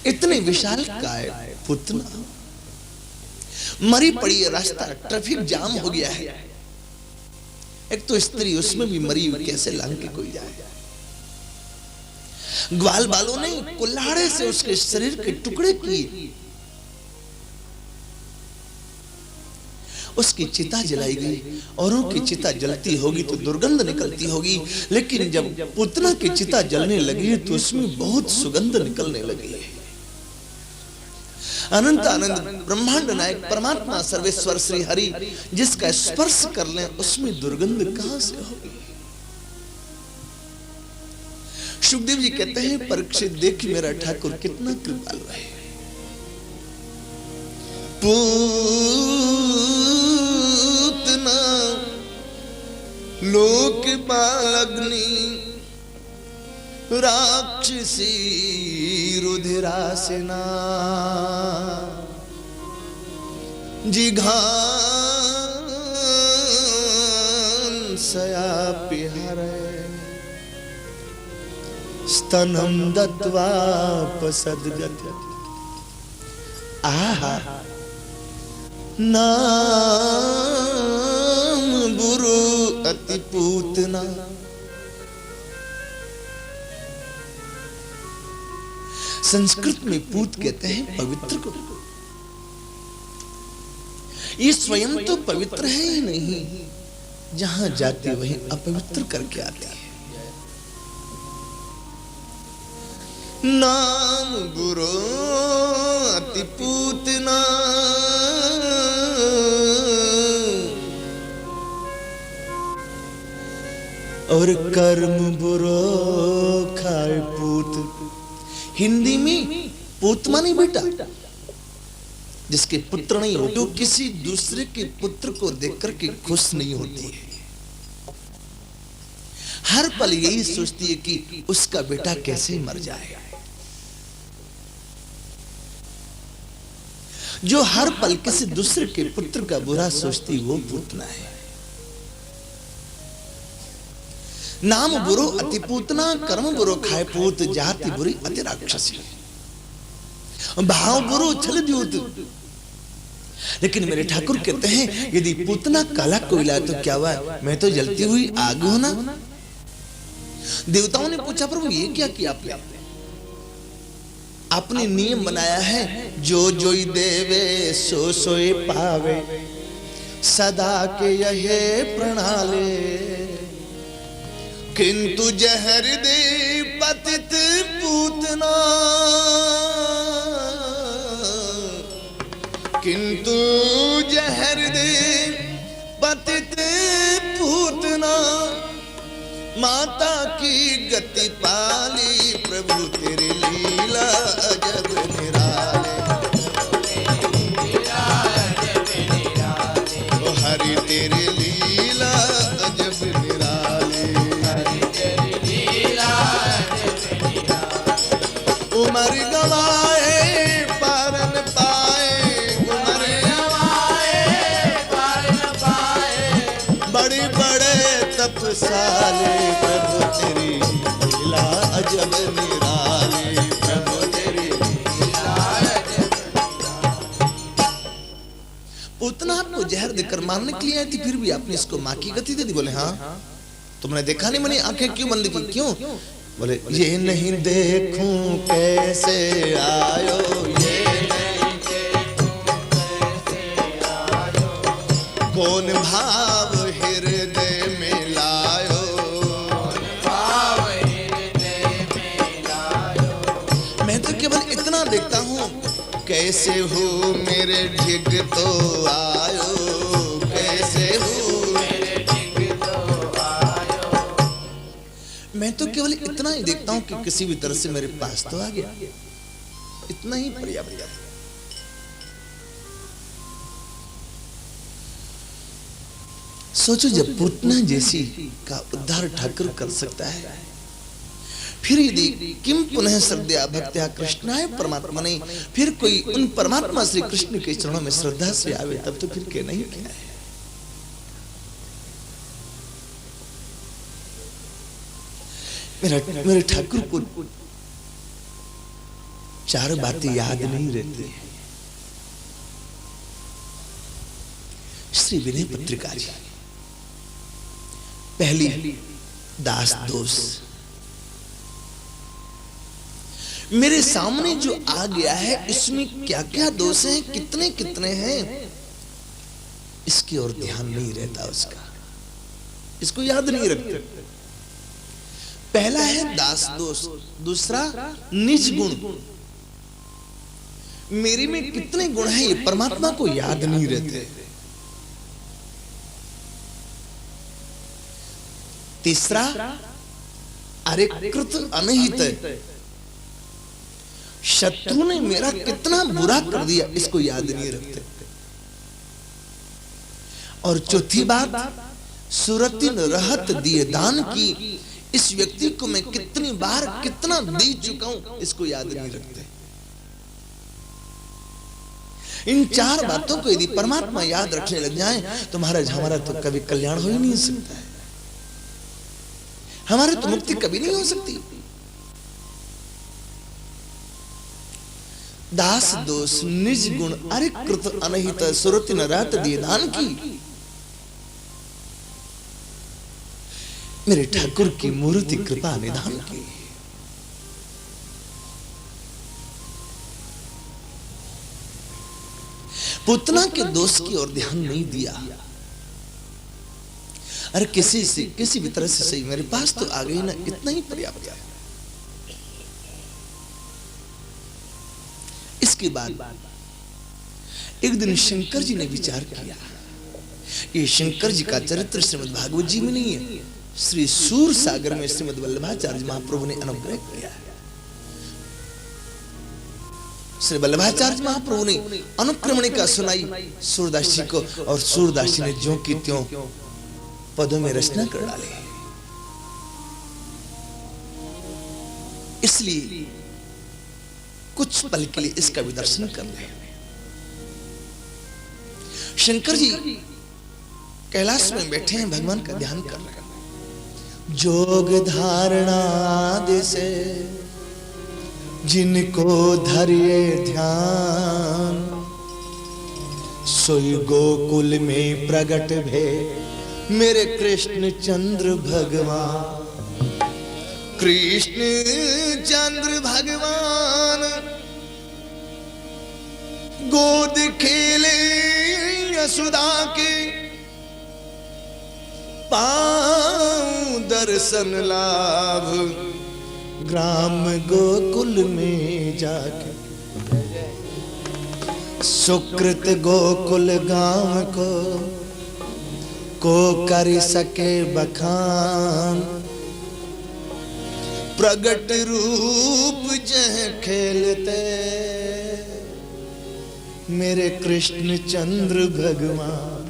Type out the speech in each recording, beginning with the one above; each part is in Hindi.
इतने विशाल काय पुतना, मरी पड़ी है, रास्ता ट्रैफिक जाम हो गया है। एक तो स्त्री उसमें भी मरी हुई, कैसे लांग के कोई जाए। ग्वाल बालों ने कुल्हाड़े से उसके शरीर के टुकड़े किए, उसकी चिता जलाई गई। औरों की चिता जलती होगी तो दुर्गंध निकलती होगी, लेकिन जब पुतना की चिता जलने लगी तो उसमें बहुत सुगंध निकलने लगी। अनंत आनंद ब्रह्मांड नायक परमात्मा सर्वेश्वर श्री हरि जिसका स्पर्श कर लें उसमें दुर्गंध कहां से होगी। सुखदेव जी कहते हैं, परीक्षित देख मेरा ठाकुर कितना कृपालु है। पूतना लोकपालग्नि राक्षसी रुधिरासिना जिघांसयापि हरे स्तनं दत्वा पसद्गत। आहा नाम बुरु अति पूतना। संस्कृत में पूत कहते हैं पवित्र को। ये स्वयं तो पवित्र है ही नहीं, जहां जाती वहीं अपवित्र करके आती है। नाम बुरो अति पूतना और कर्म बुरो खाए पूत। हिंदी में पूत माने बेटा, जिसके पुत्र नहीं हो, जो किसी दूसरे के पुत्र को देखकर के खुश नहीं होती है, हर पल यही सोचती है कि उसका बेटा कैसे मर जाए। जो हर पल किसी दूसरे के पुत्र का बुरा सोचती वो पूतना है। नाम बुरो अति पूतना, कर्म बुरो खाए पूत, जाति बुरी अति राक्षसी, भाव बुरो छल द्यूत। लेकिन मेरे ठाकुर कहते हैं, यदि पूतना काला कोयला तो क्या हुआ, मैं तो जलती हुई आग हूं ना। देवताओं ने पूछा, प्रभु ये क्या किया आपने नियम बनाया है, जो जोई देवे सो सोए पावे, सदा के यहे प्रणाले। किंतु जहर दे पतित पूतना, किंतु जहर दे पतित पूतना। माता की गति पाली प्रभु तेरी लीला अजब निराले। ओ हरि तेरी लीला अजब निराले। उमर गवाए पारन पाए, उमर गवाए पारन पाए, बड़े बड़े तपसाले प्रभु तेरी लीला अजब निराले। प्रभु तेरी लीला अजब निराले। पूतना आपको जहर देकर मारने के लिए आई थी, फिर भी आपने इसको मां की गति दे दी। बोले हाँ, तुमने देखा नहीं मैंने आंखें क्यों बंद की, क्यों? बोले ये नहीं देखूं कैसे आयो, ये नहीं देखूं कैसे आयो, कौन भाव हृदय में लायो, कौन भाव हृदय में लायो। मैं तो केवल इतना देखता हूँ, कैसे हो मेरे ढिग तो आयो, कैसे हो मैं तो केवल इतना ही देखता हूं कि किसी भी तरह से मेरे पास तो आ गया, इतना ही पर्याप्त है। सोचो, जब पूतना जैसी का उद्धार ठाकुर कर सकता है, फिर यदि किम पुनः श्रद्धा भक्त्या कृष्णाय परमात्मा ने, फिर कोई उन परमात्मा श्री कृष्ण के चरणों में श्रद्धा से आवे, तब तो फिर क्या नहीं क्या है। मेरे ठाकुर को चार बातें याद नहीं रहती। श्री विनय पत्रिका जी, पहली दास दोष। मेरे सामने जो आ गया है इसमें क्या क्या दोष हैं, कितने कितने हैं, इसकी ओर ध्यान नहीं रहता उसका, इसको याद नहीं रखते। पहला है दास दोष, दूसरा निज गुण। मेरे में कितने गुण हैं ये परमात्मा को याद नहीं रहते। तीसरा अरे कृत अनहित, शत्रु ने मेरा कितना बुरा कर दिया, इसको याद नहीं रखते। और चौथी बात, सुरतिन रहत दिए दान की, इस व्यक्ति को मैं कितनी बार कितना दे चुका हूं, इसको याद नहीं रखते। इन चार बातों को यदि परमात्मा याद रखने लग जाए तो महाराज हमारा तो कभी कल्याण हो ही नहीं सकता है, हमारे तो मुक्ति कभी नहीं हो सकती। दास दोष निज गुण अरे कृत अनहित, सुरति न रहत दिए दान की। मेरे ठाकुर की मूर्ति कृपा निधान की। पुतना के दोष की ओर ध्यान नहीं दिया। अरे किसी भी तरह से सही, मेरे पास तो आ गई ना, इतना ही पर्याप्त है। इसके बाद एक दिन शंकर जी ने विचार किया, ये शंकर जी का चरित्र श्रीमद् भागवत जी में नहीं है, श्री सूर सागर में श्रीमद् वल्लभाचार्य महाप्रभु ने अनुग्रह किया है। श्री वल्लभाचार्य महाप्रभु ने अनुक्रमणिका सुनाई सूरदास जी को, और सूरदास जी ने ज्यों की त्यों पदों में रचना कर डाले। इसलिए कुछ पल के लिए इसका भी दर्शन कर ले। शंकर जी कैलाश में बैठे हैं, भगवान का ध्यान कर रहे हैं। जोग धारणा आदि से जिनको धरिए ध्यान, सोई गोकुल में प्रगट भे मेरे कृष्ण चंद्र भगवान। कृष्ण चंद्र भगवान गोद खेले यशोदा के, पाऊं दर्शन लाभ ग्राम गोकुल में जाके। सुकृत गोकुल गांव को कर सके बखान, प्रगट रूप जह खेलते मेरे कृष्ण चंद्र भगवान।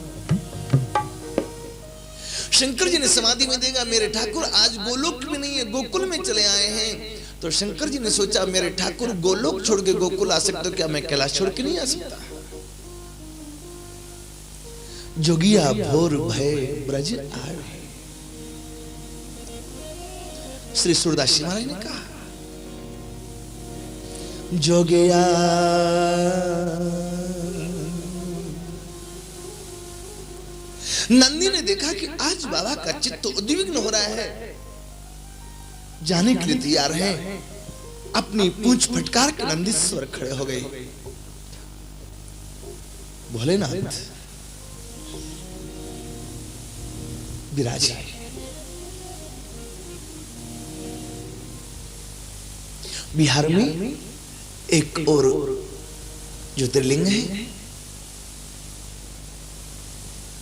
शंकर जी ने समाधि में देखा मेरे ठाकुर आज गोलोक में नहीं है, गोकुल में चले आए हैं। तो शंकर जी ने सोचा मेरे ठाकुर गोलोक छोड़ के गोकुल आ सकते, तो क्या मैं कैलाश छोड़ के नहीं आ सकता? जोगिया भोर भय ब्रज आए। श्री सूरदास जी महाराज ने कहा जोगिया नंदी ने देखा कि आज बाबा का चित्त उद्विग्न हो रहा है, जाने के लिए तैयार है। अपनी पूंछ फटकार के नंदीश्वर खड़े हो गए। भोलेनाथ विराजे। बिहार में एक और ज्योतिर्लिंग है,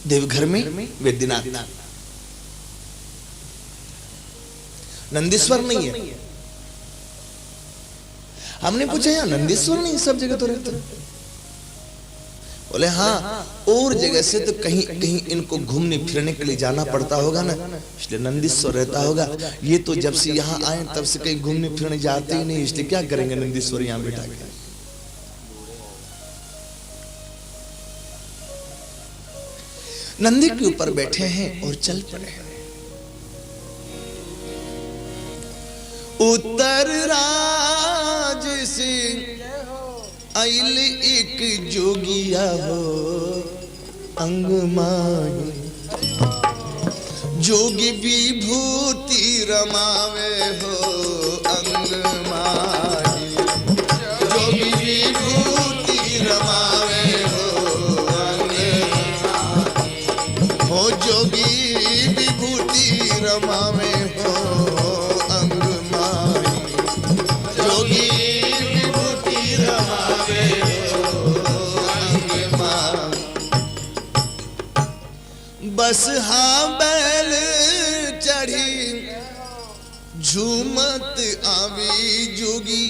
देवघर में वैद्यनाथ। नंदीश्वर नहीं है। हमने पूछा यार नंदीश्वर नहीं, सब जगह तो रहते। बोले हाँ, और जगह से तो कहीं कहीं इनको घूमने फिरने के लिए जाना पड़ता होगा ना, इसलिए नंदीश्वर रहता होगा। ये तो जब से यहाँ आए तब से कहीं घूमने फिरने जाते ही नहीं, इसलिए क्या करेंगे नंदीश्वर यहाँ बैठा के। नंदी के ऊपर बैठे हैं और चल पड़े हैं। उत्तर राज जैसे आइल एक जोगिया हो अंग माही, जोगी विभूति रमावे हो अंग माही, जोगी विभूति रमावे हो अंग माही, हो जोगी विभूति रमावे हो अंग माही, जोगी विभूति रमावे हो अंग माही। बस हाँ बैल चढ़ी झूमत आवे जोगी,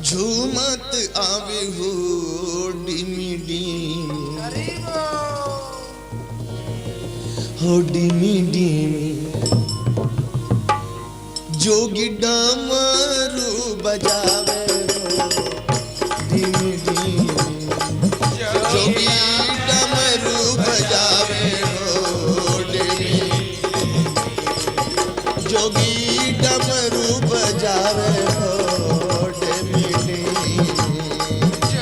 झूमत आवे हो डिमी डिमी, हो डिमी डिमी, जोगी डमरू बजावे हो डिमी डिमी, जोगी डमरू बजावे हो डिमी, जोगी डमरू बजावे हो डिमी डिमी,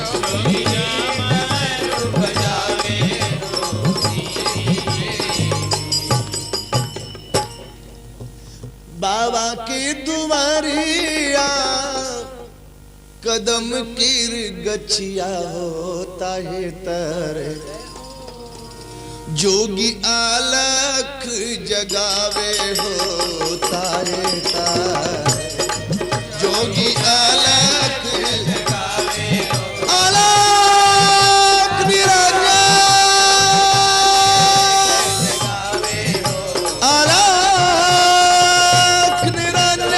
जोगी डमरू बजावे हो डिमी। बाबा के दुआरिया कदम कीर गछिया होता है तारे, जोगी आलख जगावे होता है तारे, जोगी आलख जगावे आलख निरंजन, आलख निरंजन,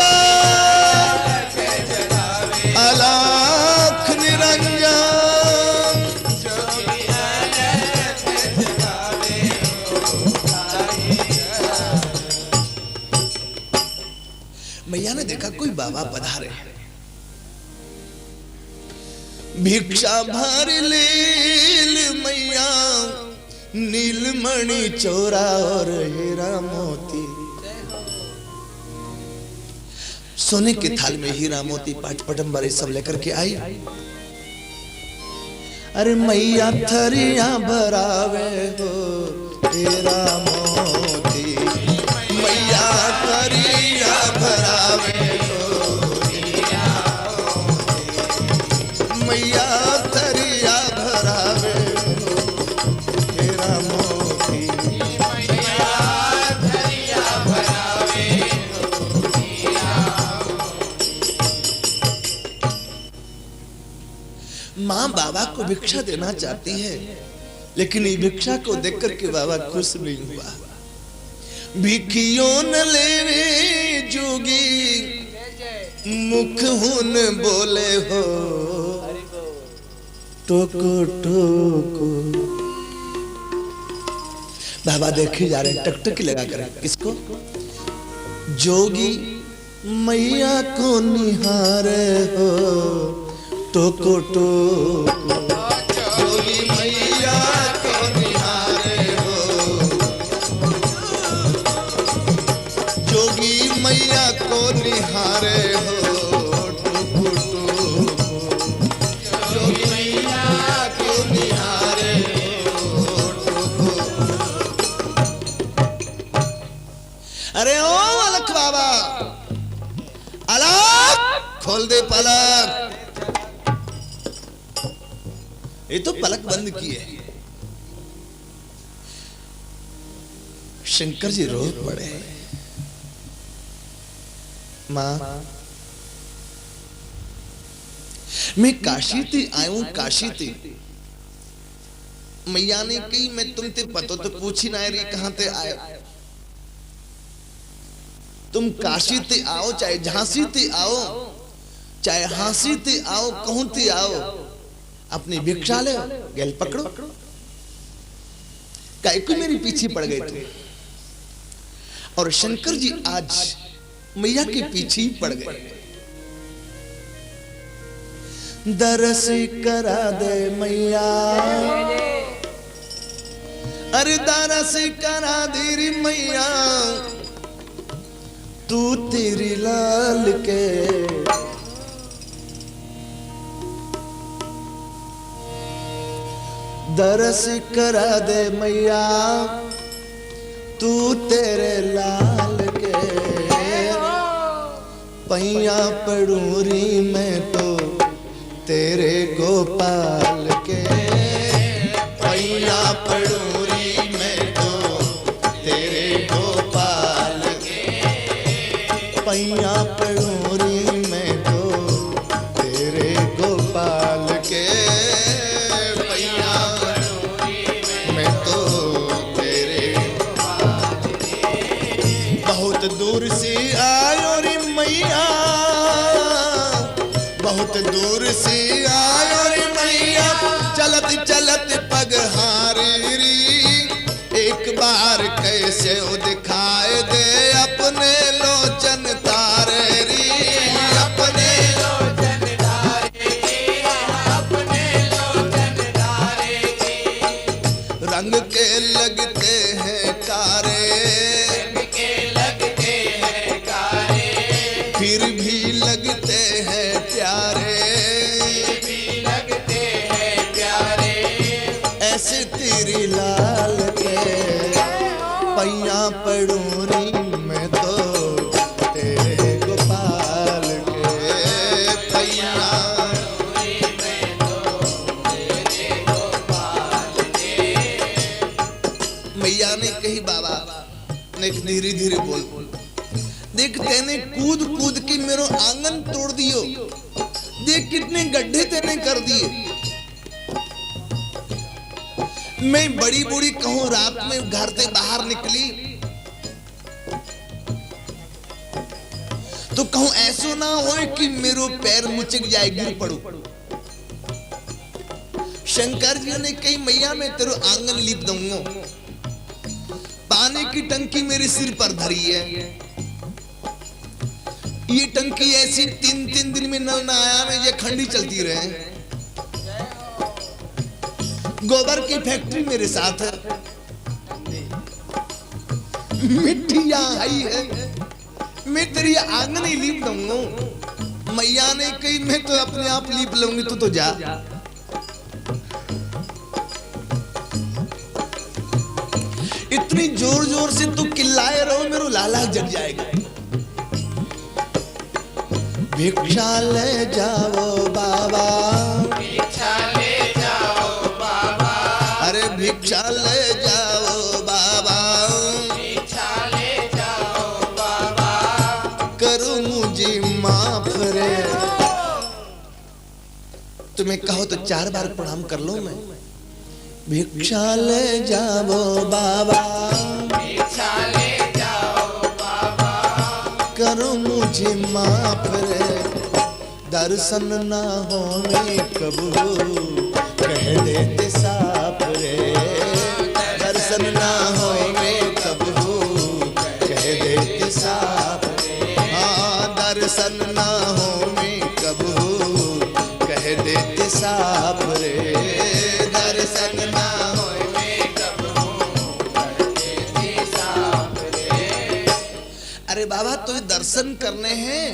आलख निरंजन, मैया ने देखा कोई बाबा पधारे, भिक्षा भर ले मैया, नीलमणि चोरा और हीरा मोती, सोने के थाल में हीरा मोती पाट पटम्बरे सब लेकर के आई। अरे मैया थरिया भरावे हो हीरा मोती, मैया थरिया भरावे हो हीरा मोती, मैया थरिया भरावे हो हीरा मोती, मैया थरिया भरावे हो हीरा मोती। माँ बाबा को भिक्षा देना चाहती है, लेकिन ये भिक्षा को देख करके बाबा खुश नहीं हुआ। भिखियों न लेवे जोगी, मुख हुन बोले हो टोको टोको। बाबा देखे जा रहे हैं, टकटकी लगा कर। किसको? जोगी मैया को निहारे हो टोको टोको, जोगी मैया को निहारे हो, जोगी मैया को निहारे हो टोको टोको, जोगी मैया को निहारे हो टोको। अरे ओ अलख बाबा, अलख खोल दे पलक। ये तो पलक बंद की है। शंकर जी रो पड़े। मां, मैं काशी ते आयूं, काशी ते। मैया ने कही मैं तुमते पतो तो पूछी ना रही कहां ते आए। तुम काशी ते आओ, चाहे झांसी ते आओ, चाहे हांसी ते आओ, कहूं ते आओ, अपनी भिक्षा ले, गेल पकड़ो। काहे को मेरी पीछे पड़ गए थे। और शंकर जी आज मैया के पीछे ही पड़ गए। दरस करा दे मैया, अरे दरस करा दे रे मैया, तू तेरी लाल के दरस करा दे मैया तू तेरे लाल के पैया पड़ूरी मैं तो तेरे गोपाल के पैया पड़ूरी मैं तो तेरे गोपाल के पैया पड़ूरी मैं तो तेरे गोपाल के पैया पड़ूरी मैं तो तेरे गोपाल के बहुत दूर से आयो रे मैया बहुत दूर से आयो रे मैया चलत चलत पग हारी री एक बार कैसे वो दिखाए दे अपने लोचन तारे री अपने लोचन तारे की अपने लोचन तारे की रंग के लगते हैं कारे रंग के लगते हैं कारे फिर भी लगते हैं प्यारे भी लगते हैं प्यारे ऐसे तेरी लाल के पैया पड़ूरी मैं तो तेरे गोपाल के पैया पड़ूरी मैं तो तेरे गोपाल के मैया ने कही बाबा ने धीरे धीरे बोल देख तेने कूद कूद के मेरो आंगन तोड़ दियो देख कितने गड्ढे तेने कर दिए मैं बड़ी बूढ़ी कहूं रात में घर से बाहर निकली तो कहूं ऐसो ना हो कि मेरो पैर मुचक जाए गिर पड़ू शंकर जी ने कही मैया मैं तेरो आंगन लीप दूंगा पानी की टंकी मेरे सिर पर धरी है ये टंकी ऐसी 3-3 दिन में नल ना आया में ये खंडी चलती रहे गोबर की फैक्ट्री मेरे साथ है मिट्टी यहाँ आई है मैं तेरी आंगन ही लीप दूंगा मैया ने कही मैं तो अपने आप लीप लूंगी तो जा इतनी जोर जोर से तू चिल्लाए रहो मेरो लाला जग जाएगा भिक्षा ले जाओ बाबा भिक्षा ले जाओ बाबा अरे भिक्षा ले जाओ बाबा भिक्षा ले जाओ बाबा करो मुझे माफ रे तुम्हें कहो तो 4 बार प्रणाम कर लो मैं भिक्षा ले जाओ बाबा भिक्षा ले जाओ बाबा करो मुझे माफ रे दर्शन ना होने कबू कह देते साफ रे दर्शन ना होने कबू कह देते साफ रे हाँ दर्शन ना होने कबू कह देते साफ रे दर्शन ना होने कबू कह देते साफ रे अरे बाबा तो दर्शन करने हैं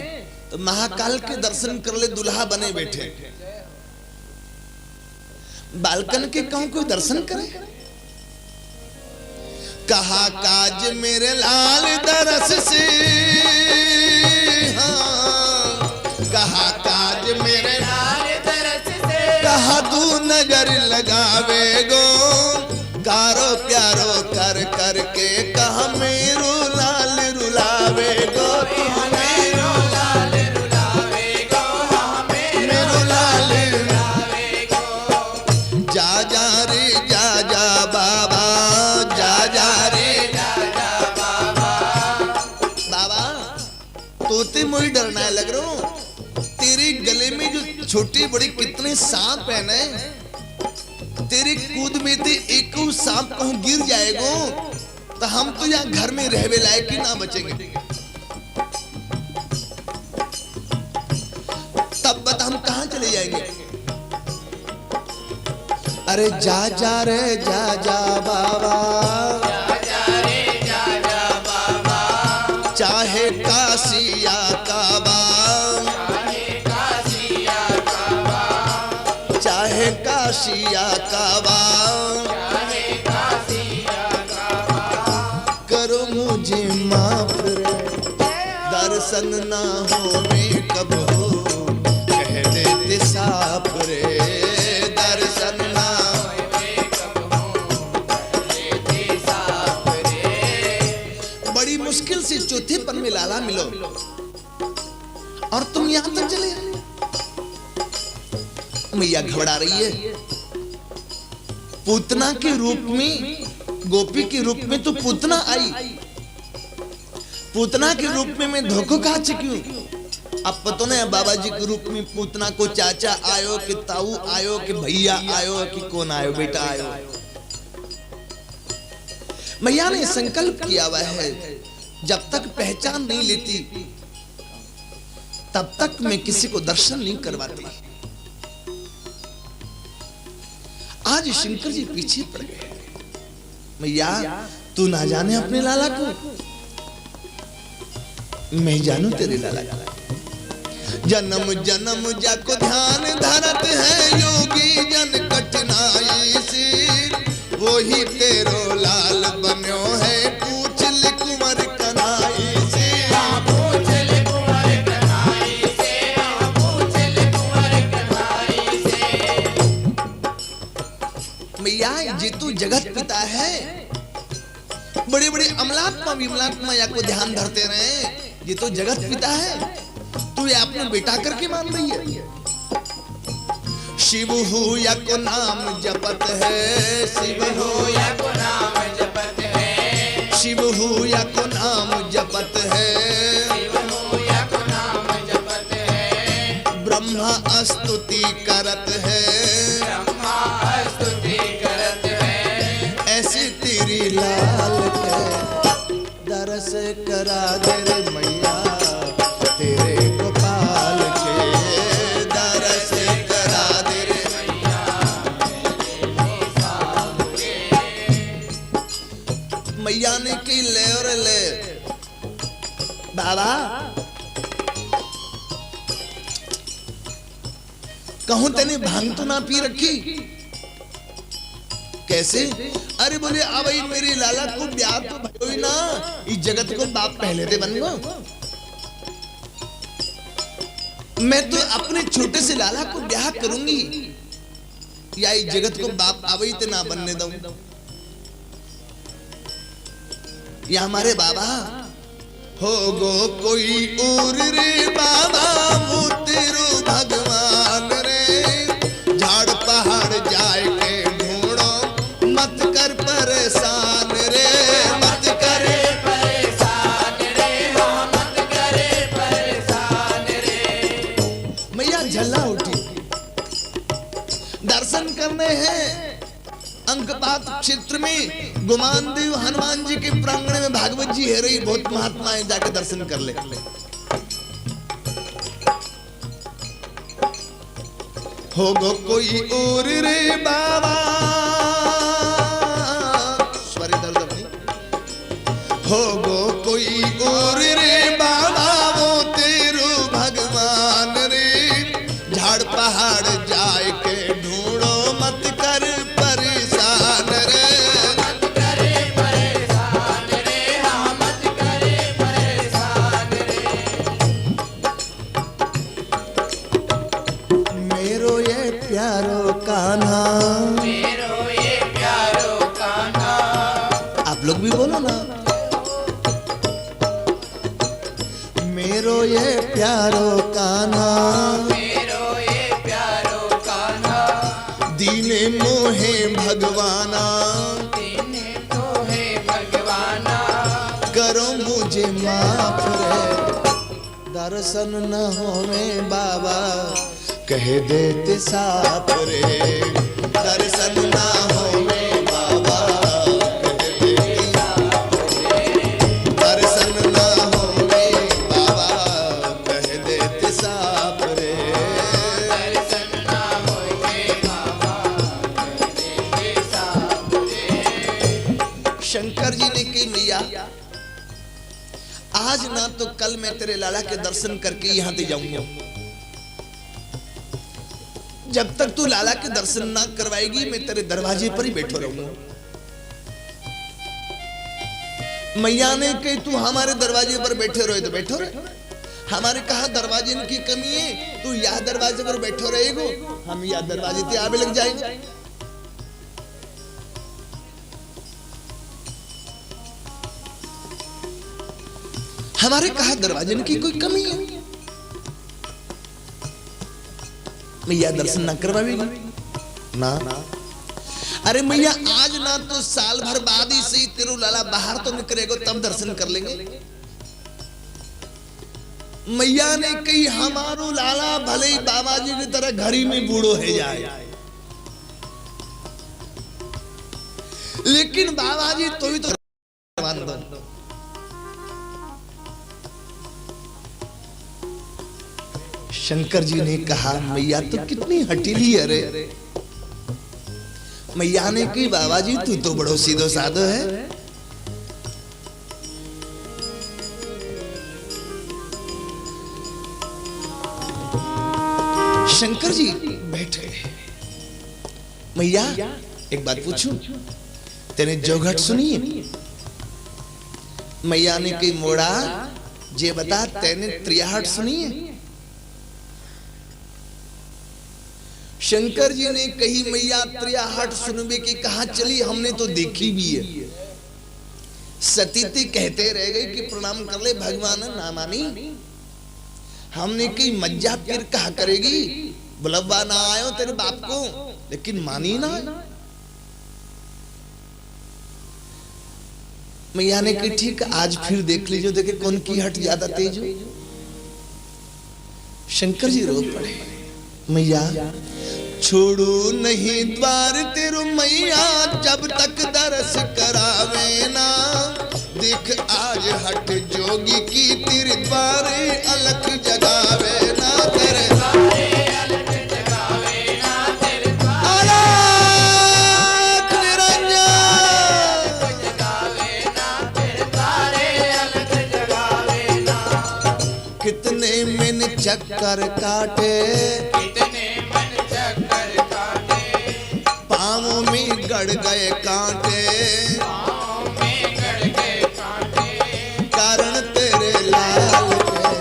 तो महाकाल के दर्शन कर ले दुल्हा बने बैठे बालकन के कहूं कोई दर्शन करे कहा काज मेरे लाल दरस से हाँ कहा काज मेरे लाल दरस से कहा तू नजर लगावे गो कारो प्यारो कर कर के कहा मेरो लाल रुलावे गो मुझे डरना लग रहा हूं तेरे गले में जो छोटी बड़ी कितने सांप है ना तेरे कूद में ते एक सांप कहूं गिर जाएगा तो हम तो यहाँ घर में रहने लायक ही ना बचेंगे तब बता हम कहां चले जाएंगे अरे जा जा रे जा जा बाबा चाहे कासिया काबा चाहे कासिया काशिया काबा, करो मुझे माफ रे, दर्शन ना हो में कब हो, कह देते साफ रे, दर्शन ना हो में कब हो, कह देते साफ रे। बड़ी मुश्किल से चौथे पन में लाला मिलो और तुम यहां तक चले आए। मैया घबरा रही है। पूतना के रूप में, गोपी के रूप में तो पूतना आई, पूतना के रूप में मैं धोखो खा चुकी हूं। अब पता नहीं बाबा जी के रूप में पूतना को चाचा आयो कि ताऊ आयो कि भैया आयो कि कौन आयो, बेटा आयो। मैया ने संकल्प किया हुआ है, जब तक पहचान नहीं लेती तब तक मैं किसी को दर्शन नहीं करवाती। आज शंकर जी पीछे पड़ गए। मैया तू ना जाने अपने लाला को, मैं जानू तेरे लाला को। जन्म जन्म जाको ध्यान धरत है योगी जन कठिनाई से, वही तेरो लाल बन्यो है पूछ ले कुंवर कनाई से। पूछ ले कुंवर कनाई से, पूछ ले कुंवर कनाई से। मैया जी तू जगत पिता है, बड़े बड़े अमलात्मा विमलात्मा या को ध्यान धरते रहे, ये तो जगत पिता है, तू ये अपना बेटा करके मान रही है। शिव हो या को नाम जपत है, शिव हो या को नाम जपत है, शिव हो या को नाम जपत है, शिव हो या को नाम जपत है। ब्रह्मा स्तुति करत है, ब्रह्मा स्तुति करत है। ऐसे तेरी लाल के दरस करा दे रे मैया, तेरे गोपाल के दरस करा दे रे मैया, तेरे गोपाल के। मैया ने की ले और ले, बाबा कहूं तेने भांग तो ना पी रखी? कैसे? अरे बोले अब मेरे लाला को ब्याह तो भयो ही ना, इस जगत को बाप पहले दे बन गो। मैं तो अपने छोटे से लाला को ब्याह करूंगी, या इस जगत को बाप आवई ते ना बनने दूं। या हमारे बाबा हो गो कोई और रे बाबा, वो तेरो भगवान रे, झाड़ पहाड़ जाए के ढूंढो, मत कर परेशान रे, मत करे परेशान रे, हाँ मत करे परेशान रे। मैया झल्ला उठी, दर्शन करने हैं अंकपात क्षेत्र में गुमान देव हनुमान जी के प्रांगण में भागवत जी है रही, बहुत महात्मा है, जाके दर्शन कर ले। हो गो कोई और रे बाबा, सॉरी दर्द नहीं, हो गो कोई और रे बाबा, वो तेरो भगवान रे, झाड़ पहाड़ जाए के ढूंढो, मत कर परेशान रे, मत करे परेशान रे, हाँ मत करे परेशान रे। मेरो ये प्यारो कान्हा, मेरो ये प्यारो कान्हा, आप लोग भी बोलो ना, मेरो ये प्यारो कान्हा, मेरो ये प्यारो कान्हा, दीने मोहे भगवाना, दीने मोहे भगवाना, करो मुझे माफ रे, दर्शन न होवे बाबा, कह देते साफ रे, दर्शन न होवे बाबा, कह देते साफ रे, दर्शन न होवे बाबा, कह देते साफ रे, दर्शन न होवे बाबा, कह देते साफ रे। शंकर जी ने कही मैया आज ना तो कल मैं तेरे लाला के दर्शन करके यहां से जाऊंगा। जब तक तू लाला के दर्शन ना करवाएगी मैं तेरे दरवाजे पर ही बैठो रहूंगा। मैया ने कही तू हमारे दरवाजे पर बैठे रहे तो बैठो रहे, हमारे कहा दरवाजे की कमी है, तू यह दरवाजे पर बैठो रहेगो, हम यह दरवाजे पे आवे लग जाएंगे। हमारे कहा दरवाजे की कोई कमी है, मैया दर्शन ना करवाएगी ना। अरे मैया आज ना तो साल भर बाद ही सही तेरू लाला बाहर तो निकलेगो तब दर्शन कर लेंगे। मैया ने कही हमारो लाला भले ही बाबा जी की तरह घड़ी में बूढ़ो है जाए, लेकिन बाबा जी तो ही तो शंकर जी ने कहा मैया तो कितनी हटीली है रे। मैया ने कही बाबा जी तू तो बड़ो सीधो साधो है। शंकर जी बैठ गए। मैया एक बात पूछूं, तेने जोघट सुनी है? मैया ने कही मोड़ा जे बता तेने त्रियाहट सुनी है? शंकर जी ने कही मैया त्रियाहट सुनबे की कहा चली, हमने तो देखी भी है। सतीती कहते रह गई कि प्रणाम कर ले भगवान ना मानी। हमने कही मज्जा फिर कहा करेगी, बुलवा ना आयो तेरे बाप को, लेकिन मानी ना। मैया ने कही ठीक आज फिर देख लीजिए, देखे कौन की हट ज्यादा तेज हो। शंकर जी रो पड़े। मैया छोड़ू नहीं द्वार तेरू मैया जब तक दरस करावे ना। देख आज हट जोगी की तेरे द्वारे अलख जगावे ना, तेरे अलख जगावे ना, तेरे अलख निरंजन जगावे ना, तेरे द्वारे अलख जगावे ना। कितने मन चक्कर काटे, पाँव में गड़ गए कांटे, कारण तेरे लाल के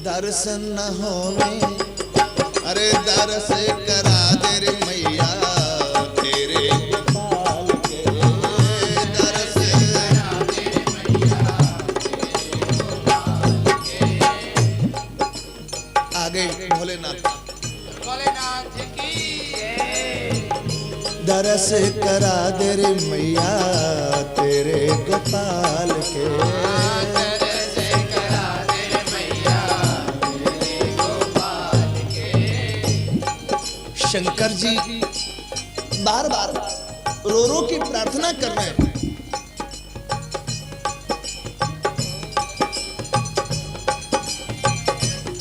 दर्शन न होवे। अरे दर्श करा दे रे मैया तेरे गोपाल के, दर्श करा दे रे मैया तेरे गोपाल के। आगे भोलेनाथ की दरस करा दे रे मैया तेरे गोपाल के, दरस करा दे रे मैया तेरे गोपाल के। शंकर जी बार बार रो रो की प्रार्थना कर रहे हैं।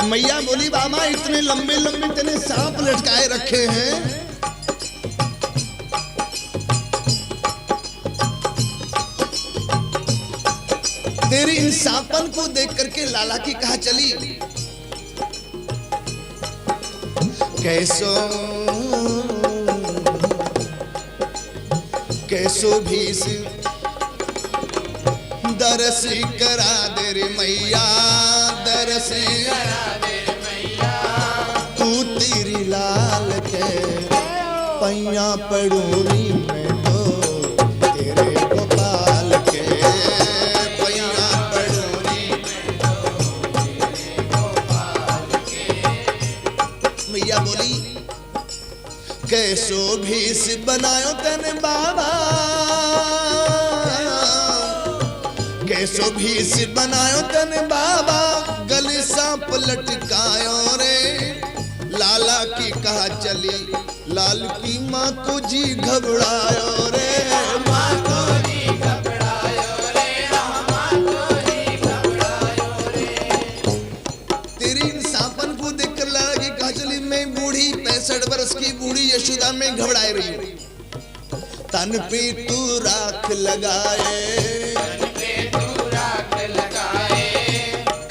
मैया बोली बाबा इतने लंबे लंबे तेने सांप लटकाए रखे हैं, तेरी इन सांपन को देख करके लाला की कहा चली। कैसो कैसो भी दरस करा दे रे मैया, दरस करा दे रे मैया। तू तेरी लाल के पैया पड़ूनी में तो तेरे गोपाल के, कैसो भीस बनायो तने बाबा, कैसो भीस बनायो तने बाबा, गले सांप लटकायो रे। लाला की कहा चली, लाल की माँ को जी घबरायो रे, माँ को जी घबरायो रे, माँ को जी घबरायो रे। तेरी इन सांपन को देखकर लाला की कहा चली, मैं बूढ़ी 65 वर्ष की बूढ़ी यशोदा में घबराए रही हूँ। तन पे तू राख लगाए, तन पे तू राख लगाए,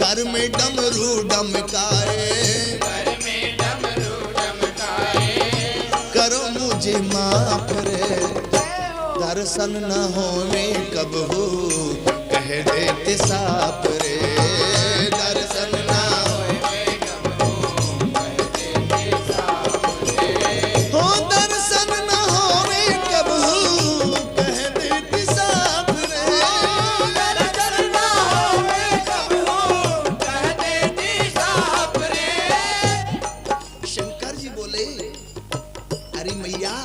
कर में डमरू डमकाए, कर में डमरू डमकाए। जे माफ रे, दर्शन न होवे कब हो कह देते साफ रे, दर्शन न होवे कब हो कह देते साफ रे, हो दर्शन न होवे कब हो कह देते साफ रे, दर्शन न होवे कब हो कह देते साफ रे। शंकर जी बोले, अरे मैया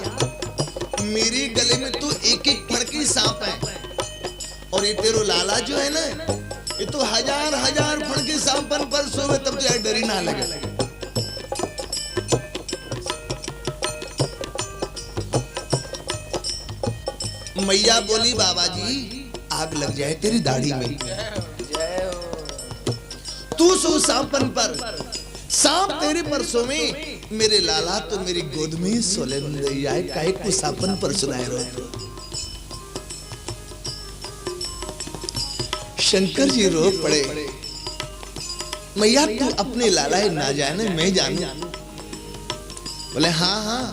मेरे गले में तो एक एक फड़की सांप है, और ये तेरो लाला जो है ना, ये तो हजार हजार फड़के सांपन पर सोवे तब तो यार डर ही ना लगे। मैया बोली बाबा जी आग लग जाए तेरी दाढ़ी में, तू सो सांपन पर, सांप तेरे पर सोवे, मेरे लाला तो मेरी गोद में सोले जाए, काहे को सांपन पर सुनाए रहो। शंकर जी रो पड़े, मैया तू अपने लाला ना जाने मैं जानू। बोले हाँ हाँ,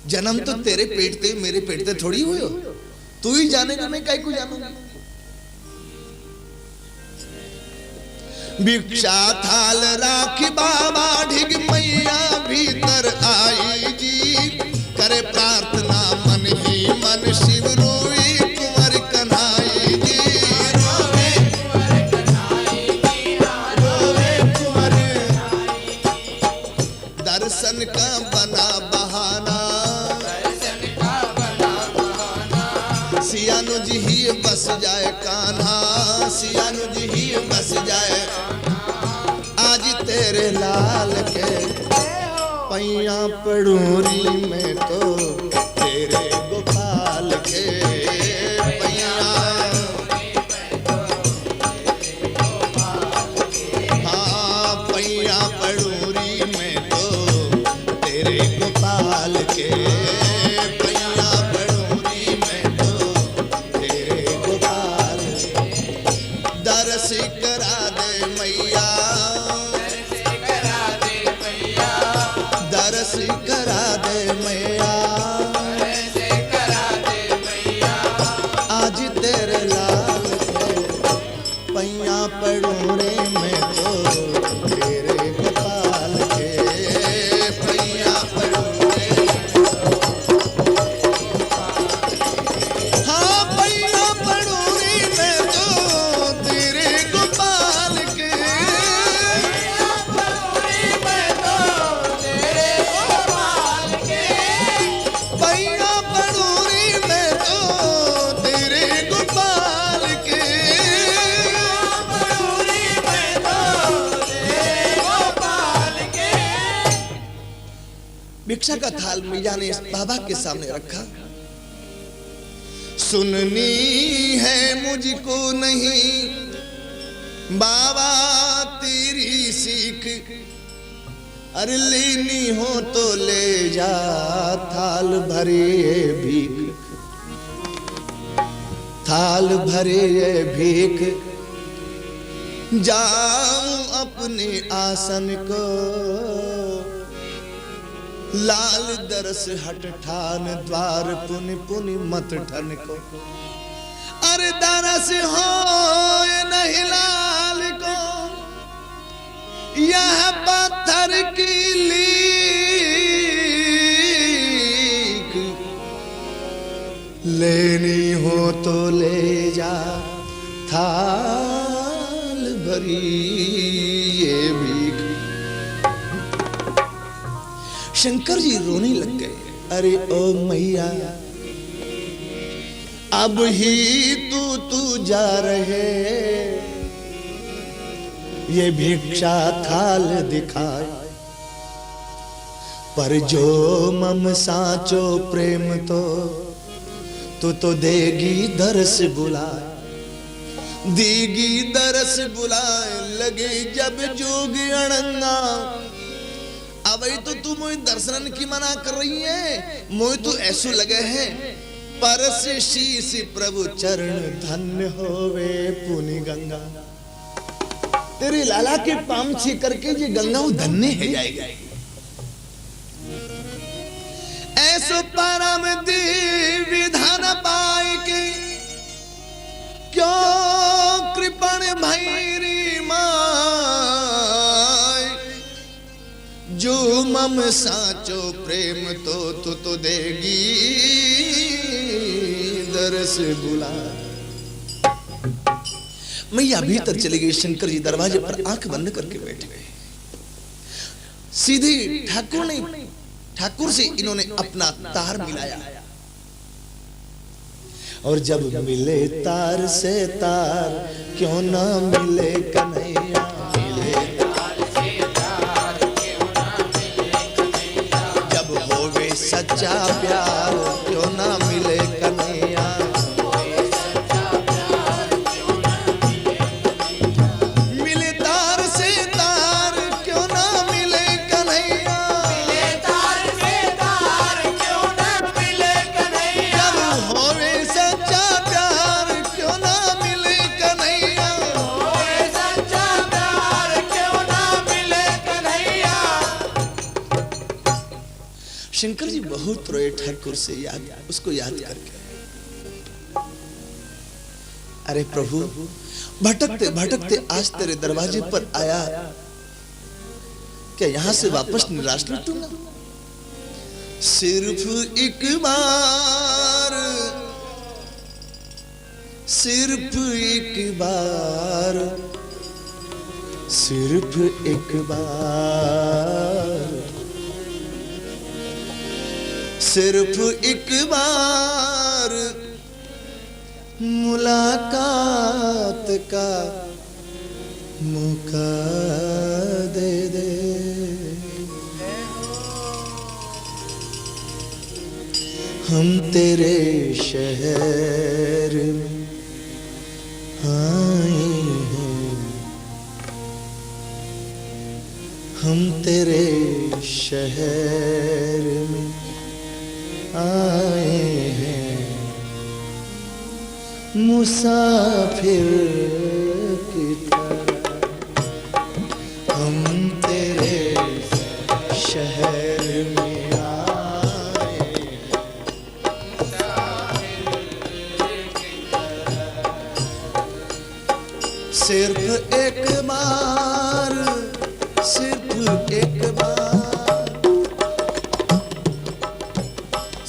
जन्म तो तेरे पेट ते मेरे पेट ते थोड़ी हुई हो, तू ही जानेगा मैं काहे को जानूंगा। भिक्षा थाल राखी बाबा ढिग मैया भीतर आई जी, करे प्रार्थना मन ही मन शिव रोई कुंवर कन्हाई जी, रोवे कुंवर कन्हाई जी, रोवे कुंवर कन्हाई जी। दर्शन का बना बहाना, दर्शन का बना बहाना, सियानु जी ही बस जाए कान्हा, सियानु जी ही बस जाए, आज तेरे लाल के पैया पड़ूरी में तो तेरे गोपाल के पैया, हाँ पैया पड़ूरी में तो तेरे गोपाल के, पैया पड़ूरी में तो तेरे गोपाल के, दर्श करा दे मैया, दर्श करा दे मैया, आज तेरे लाल के पैया पड़ूरे में तो तेरे गोपाल के, पैया पड़ूरे हाँ पैया पड़ूरे में तो तेरे गोपाल के, पैया पड़ूरी में तो तेरे गोपाल के, पड़ूरी में तो तेरे गोपाल के। भिक्षा का थाल मैया ने इस बाबा के सामने रखा, सुननी है मुझको नहीं बाबा तेरी सीख, अरे लेनी हो तो ले जा थाल भरे ये भीख, थाल भरे ये भीख, जाऊं अपने आसन को, लाल दरस हट ठान द्वार पुनि पुनि मत ठन को, अरे दरस हो नहीं लाल को, यह पत्थर की लीक, लेनी हो तो ले जा थाल भरी ये भीख। शंकर जी रोने लग गए, अरे ओ मैया अब ही तू जा रहे, ये भिक्षा थाल दिखाए, पर जो मम साचो प्रेम तो देगी दरस बुलाए, देगी दरस बुलाए, लगे जब जोग अड़ंगा, अब तो तू मोई दर्शन की मना कर रही है, मोई तो ऐसो लगे है परस शीश प्रभु चरण धन्य होवे पुनि गंगा, तेरे लाला के पाम छी करके ये गंगा धन्य है जाएगी। ऐसे सो परम दिव्य धन पाई के क्यों कृपण भैरी माय जो मम साचो प्रेम तो देगी दरस बुला। मैया भीतर चली गई। शंकर जी दरवाजे पर आंख बंद करके बैठ गए। सीधे ठाकुर से इन्होंने अपना तार मिलाया और जब मिले तार से तार क्यों ना मिले कन्हैया, मिले तार से तार क्यों ना मिले कन्हैया, जब होवे सच्चा प्यार क्यों ना मिले कन्हैया, सच्चा प्यार क्यों ना मिले कन्हैया, मिले तार से तार क्यों ना मिले कन्हैया, मिले तार से तार क्यों ना मिले कन्हैया, जब होवे सच्चा प्यार क्यों ना मिले कन्हैया, होवे सच्चा प्यार क्यों ना मिले कन्हैया। शंकर जी बहुत रोए ठाकुर से उसको याद करके। अरे प्रभु भटकते भटकते आज तेरे दरवाजे पर आया, क्या यहां से वापस निराश लौटूंगा? सिर्फ एक बार, सिर्फ एक बार, सिर्फ एक बार, सिर्फ एक बार मुलाकात का मौका दे दे। हम तेरे शहर में आए हैं, हम तेरे शहर में आए हैं, मुसाफिर की तरह हम तेरे शहर में आए हैं, सिर्फ एक बार, सिर्फ एक बार,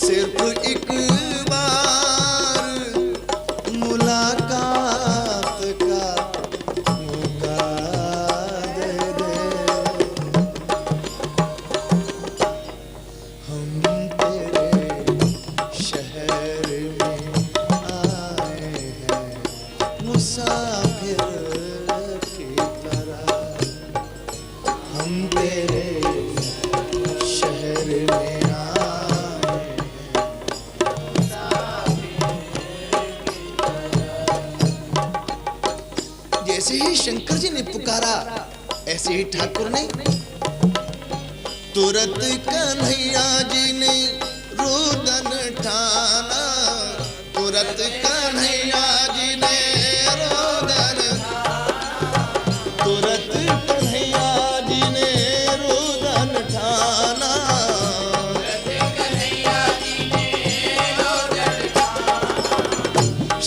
सिर्फ एक बार मुलाकात का मौका दे दे। हम तेरे शहर में आए हैं, मुसाफिर की तरह हम तेरे शहर में जैसे ही शंकर जी ने पुकारा ऐसे ही ठाकुर ने तुरंत कन्हैया जी ने रोदन ठाना, तुरंत कन्हैया जी ने रोदन, तुरंत कन्हैया जी ने रोदन ठाना, कन्हैया जी ने रोदन ठाना,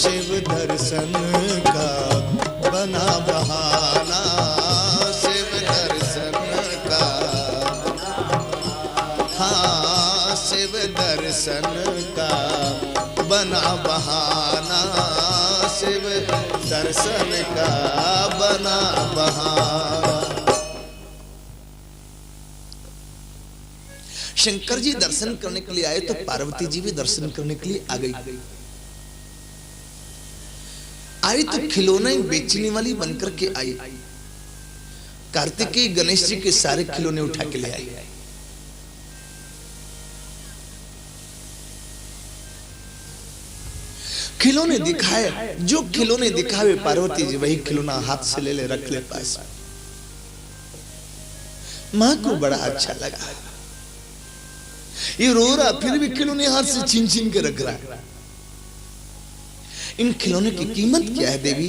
शिव दर्शन का बना बहाना, शिव दर्शन का, हाँ शिव दर्शन का बना बहाना, शिव दर्शन का बना बहाना। शंकर जी दर्शन करने के लिए आए तो पार्वती जी भी दर्शन करने के लिए आ गई। आई तो खिलौना बेचने वाली बनकर के आई। कार्तिकेय गणेश जी के सारे खिलौने उठा के ले आई। खिलौने दिखाए, जो खिलौने दिखावे पार्वती जी वही खिलौना हाथ से ले ले रख ले पास। मां को बड़ा अच्छा लगा। ये रो रहा फिर भी खिलौने हाथ से छीन छीन के रख रहा है। इन खिलौने की कीमत क्या है देवी?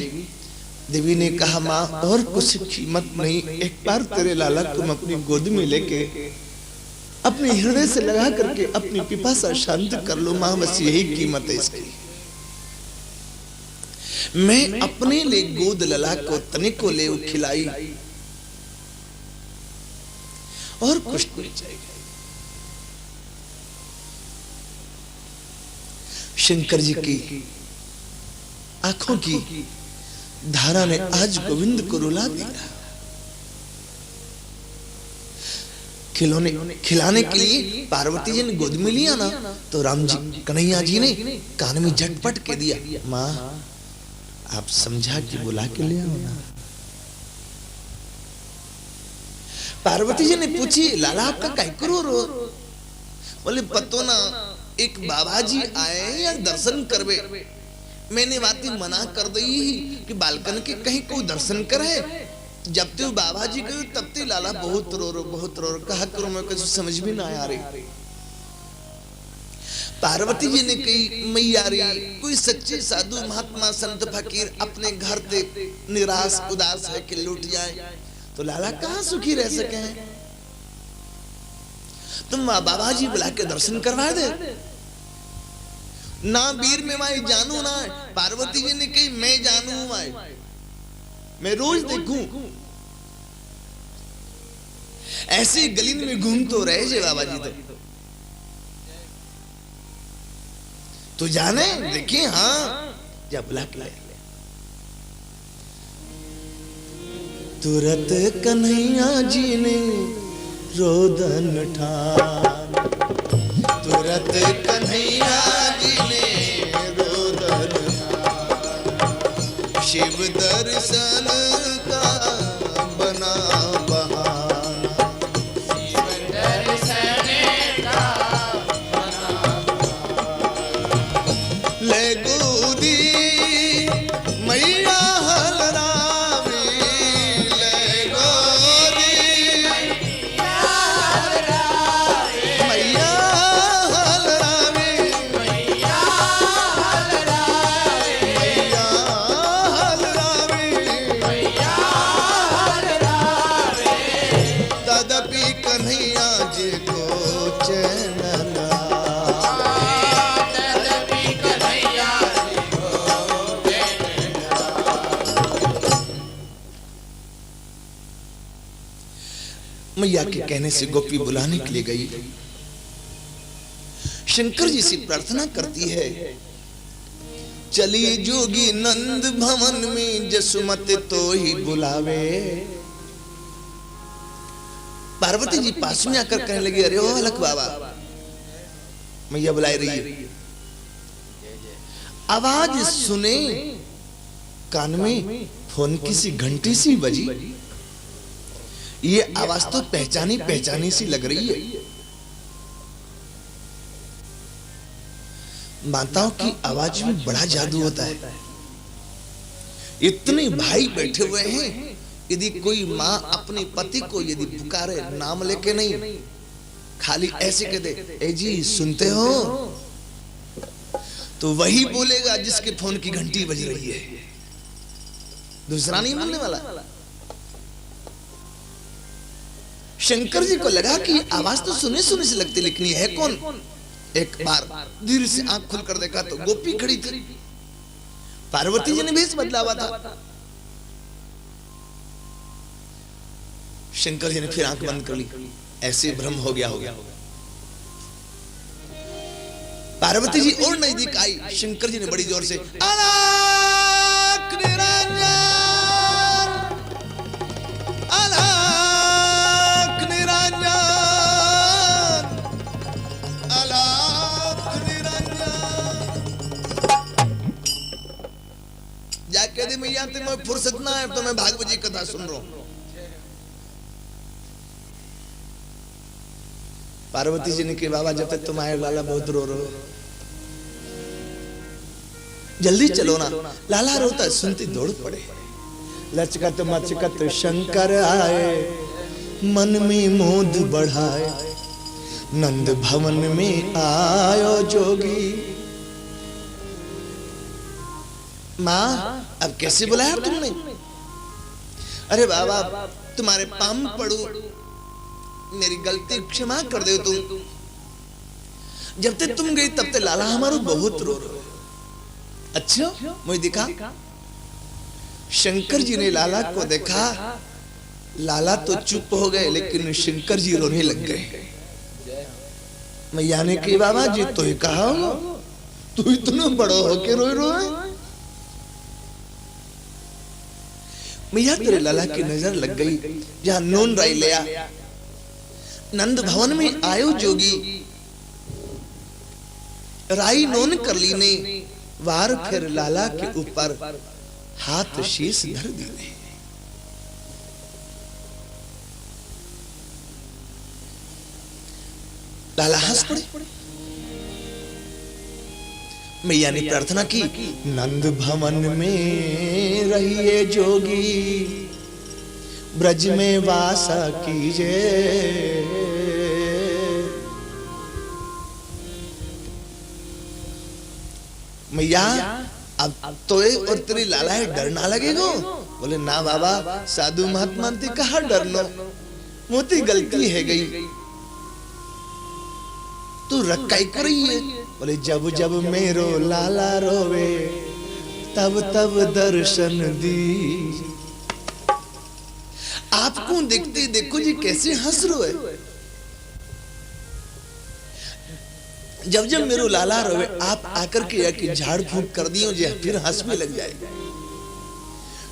देवी ने कहा मां और कुछ कीमत नहीं, एक बार तेरे लाला तुम अपनी गोद में लेके अपने हृदय से लगा करके अपनी पिपासा शांत कर लो मां, बस यही कीमत है इसकी। मैं अपने लिए गोद लला को तनिको ले खिलाई और कुछ नहीं चाहिए। शंकर जी की आंखों की धारा ने आज गोविंद को रुला दिया। खिलौने खिलाने के लिए पार्वती जी ने गोद में लिया ना, तो राम जी कन्हैया जी ने कान में झटपट के दिया, मां आप समझा के बुला के ले आओ ना। पार्वती जी ने पूछी, लाला आपका काय करो रो? बोले पतो ना, एक बाबा जी आए या दर्शन करवे, मैंने बात मना कर दी कि बालकन के कहीं कोई दर्शन करे। जब ते बाबा जी गए तब ते लाला बहुत रो रो कहा करो, मैं कुछ समझ भी ना आ रही। पार्वती जी ने कही, मैया रे कोई सच्चे साधु महात्मा संत फकीर अपने घर ते निराश उदास है कि लौट जाए, तो लाला कहां सुखी रह सके हैं? तुम बाबा जी बुला के दर्शन करवा दे ना। वीर में माई जानू ना। पार्वती जी ने कही, मैं जानू माई, मैं रोज देखूं ऐसे गली में घूम तो रहे जे बाबा जी तो जाने देखिए। हाँ जा बुला के लाए। तुरंत कन्हैया जी ने रोदन ठान, तुरंत कन्हैया जी ने रोदन ठान, शिव दर्शन का बना बहाना, शिव दर्शन का बना बहाना। ले गोदी मैया हलरावे, ले गोदी मैया हलरावे, मैया हलरावे, मैया हलरावे, मैया हलरावे। तदपि कन्हैया जी को चैन ना, तदपि कन्हैया जी को चैन ना। मैया के कहने से गोपी बुलाने के लिए गई। शंकर जी से प्रार्थना करती है, चली जोगी नंद भवन में जसुमत तो ही बुलावे। पार्वती जी पास में आकर कहने लगी, अरे ओ अलख बाबा, मैया बुलाई रही है। आवाज सुने कान में फोन की सी घंटी सी बजी। ये आवाज तो पहचानी सी लग रही है। माताओं की आवाज में बड़ा जादू होता है। इतने भाई बैठे हुए हैं, यदि कोई माँ अपने पति को यदि पुकारे नाम लेके नहीं, खाली ऐसे कह दे, ए जी सुनते हो, तो वही बोलेगा जिसके फोन की घंटी बज रही है, दूसरा नहीं बोलने वाला। शंकर जी को लगा कि आवाज तो सुने सुने से लगती, लेकिन ये है कौन? एक बार धीरे से आंख खुलकर देखा तो गोपी खड़ी थी। पार्वती जी ने भेष बदला हुआ था। शंकर जी ने फिर आंख बंद कर ली, ऐसे भ्रम हो गया। पार्वती जी और नजदीक आई। शंकर जी ने बड़ी जोर से, अलख निरंजन, अलख निरंजन, अलख निरंजन। जाके दे मैया, तुम्हें फुर्सत ना है तो मैं भागवत जी कथा सुन रहा हूं। पार्वती जी ने कहा, बाबा जब तक तुम आए लाला बहुत रो रो, जल्दी चलो ना। लाला रोता सुनती दौड़ पड़े। लचकत मचकत शंकर आए, मन में मोद बढ़ाए, नंद भवन में आयो जोगी। माँ अब कैसे बुलाया तुमने? अरे बाबा तुम्हारे पाम पड़ू, मेरी गलती क्षमा कर दे तुम। जब तक तुम गई तब तक लाला हमारो बहुत रो रो। अच्छा मुझे दिखा। शंकर जी ने लाला को देखा, लाला तो चुप हो गए लेकिन शंकर जी रोने लग गए। मैया ने कही बाबा जी तो ही कहा तू इतना बड़ो होके रोए रोए। मैया तेरे लाला की नजर लग गई जहां नोन राय लिया। नंद भवन में आयो जोगी, राई नोन कर ली ने, वार फिर लाला के ऊपर हाथ शीश धर दी ने। लाला हंस पड़े। मैया ने प्रार्थना की, नंद भवन में रहिए जोगी, ब्रज में वासा कीजिए। मैया अब तो और तेरी लाला है डर ना लगेगो? बोले ना बाबा, साधु महात्मा ने कहा डरनो, मोती गलती है गई, तू रक्काई कर रही है। बोले जब जब मेरो लाला रोवे तब तब दर्शन दी। आपको देखते देखो जी कैसे हंस रोए। जब जब मेरो लाला रोवे आप आकर के झाड़ फूंक कर दियो जी, फिर हंस में लग जाएगा।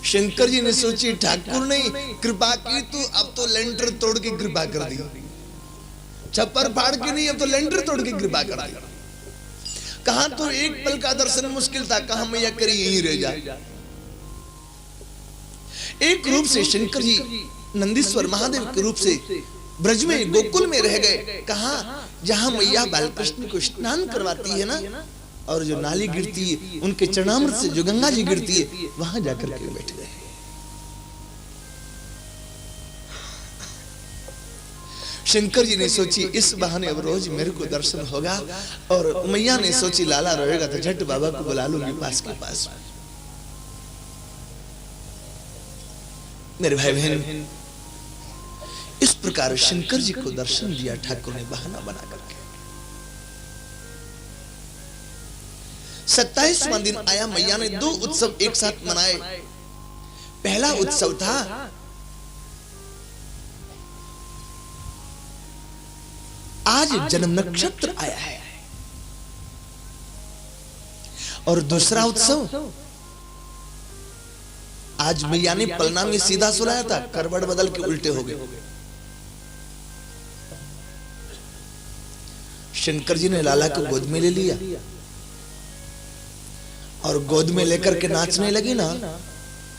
शंकर जी ने सोची ठाकुर ने कृपा की तो अब तो लेंटर तोड़ के कृपा कर दी, छप्पर फाड़ के नहीं, अब तो लेंटर तोड़ के कृपा कर दी। कहां तो एक पल का दर्शन मुश्किल था, कहां मैया करी यहीं रह जा। एक रूप से शंकर जी नंदीश्वर महादेव के रूप से ब्रज में गोकुल में रह गए। कहा जहां मैया बालकृष्ण को स्नान करवाती है ना, और जो नाली गिरती है उनके चरणामृत से जो गंगा जी गिरती है, वहां जाकर के बैठ गए। शंकर जी ने सोची इस बहाने अब रोज मेरे को दर्शन होगा, और मैया ने सोची लाला रोएगा तो झट बाबा को बुला लूंगी पास के पास। मेरे भाई बहन, इस प्रकार शंकर जी को दर्शन दिया ठाकुर ने बहाना बना करके। 27वां दिन आया, मैया ने 2 उत्सव एक साथ मनाए। पहला उत्सव था आज जन्म नक्षत्र आया है, और दूसरा उत्सव आज मैया ने पलना में सीधा सुलाया था, करवट बदल के उल्टे हो गए। शंकर जी ने लाला को गोद में ले लिया, और गोद में लेकर के नाचने लगी ना।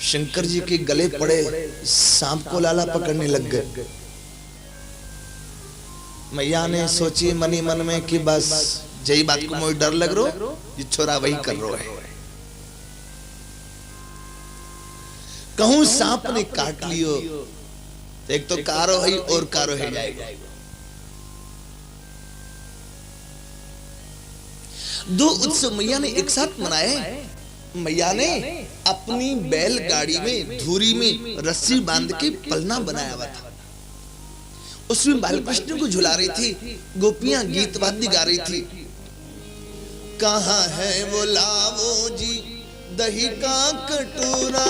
शंकर जी के गले पड़े, सांप को लाला पकड़ने लग गए। मैया ने सोची मनी मन में कि बस जही बात को मुझे डर लग रो, ये छोरा वही कर रो है। कहूं सांप ने काट लियो, एक तो कारो है और कारो है जाएगा। 2 उत्सव मैया ने एक साथ मनाए। मैया ने अपनी बैलगाड़ी में धूरी में रस्सी बांध के पलना बनाया हुआ था, उसमें बालकृष्ण को झुला रही थी, गोपियां गीत वाद्य गा रही थी। कहां है वो लावो जी दही का कटोरा,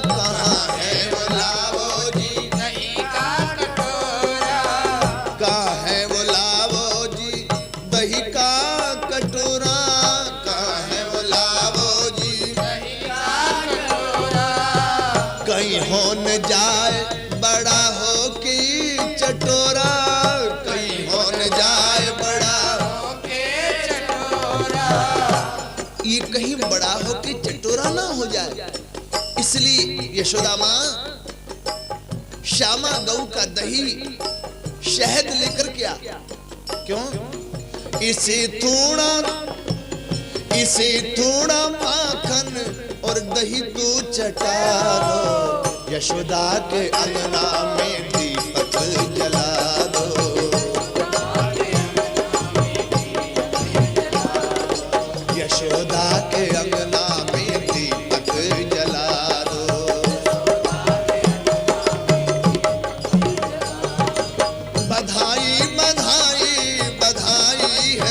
कहां है वो लावो जी दही का कटोरा, कहां है वो लावो जी दही का कटोरा, कहां है वो लावो जी दही का कटोरा। कहीं हो न जाए बड़ा हो के चटोरा, कहीं हो न जाए बड़ा हो के चटोरा, ये कहीं बड़ा हो के चटोरा ना हो जाए। इसलिए यशोदा माँ श्यामा गऊ का दही शहद लेकर के आ। क्यों? इसे थोड़ा माखन और दही तू चटा दो, यशोदा के अंगना में दीपक जला दो, यशोदा के अंगना में दीपक जला दो।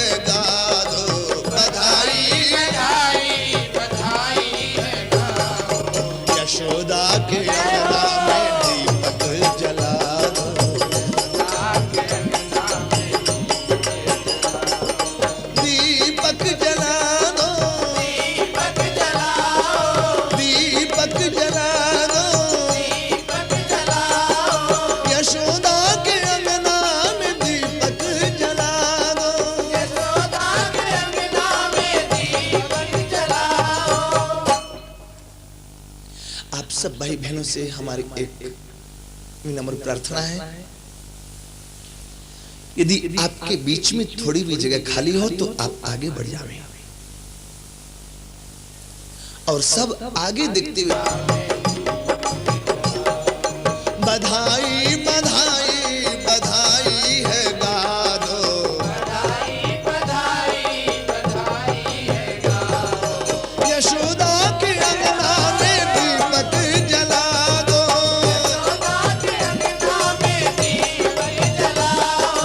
है गा दो, बधाई बधाई बधाई है गाओ। यशोदा के अंगना में दीपक जला दो, आके अंगना में दीपक जला दो, दीपक जलाओ, दीपक जला दो, दीपक जलाओ। यशोदा के अंगना में दीपक जला दो। यशोदा के अंगना में दीपक जलाओ। आप सब भाई बहनों से हमारी एक विनम्र प्रार्थना है, यदि आपके बीच में थोड़ी भी जगह खाली हो तो आप आगे बढ़ जाएं और सब आगे देखते हुए बधाई बधाई बधाई है गा दो, बधाई बधाई बधाई है गाओ। यशोदा के अंगना में दीपक जला दो, यशोदा के अंगना में दीपक जलाओ।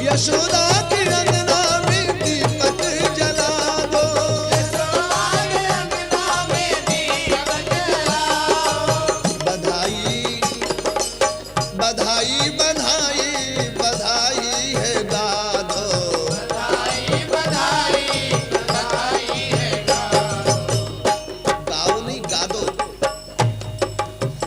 यशोदा के अंगना में दीपक जला दो। यशोदा के अंगना में दीपक जलाओ। बधाई बधाई बधाई बधाई है गा दो, बधाई बधाई बधाई है गाओ। गाओ नहीं गा दो।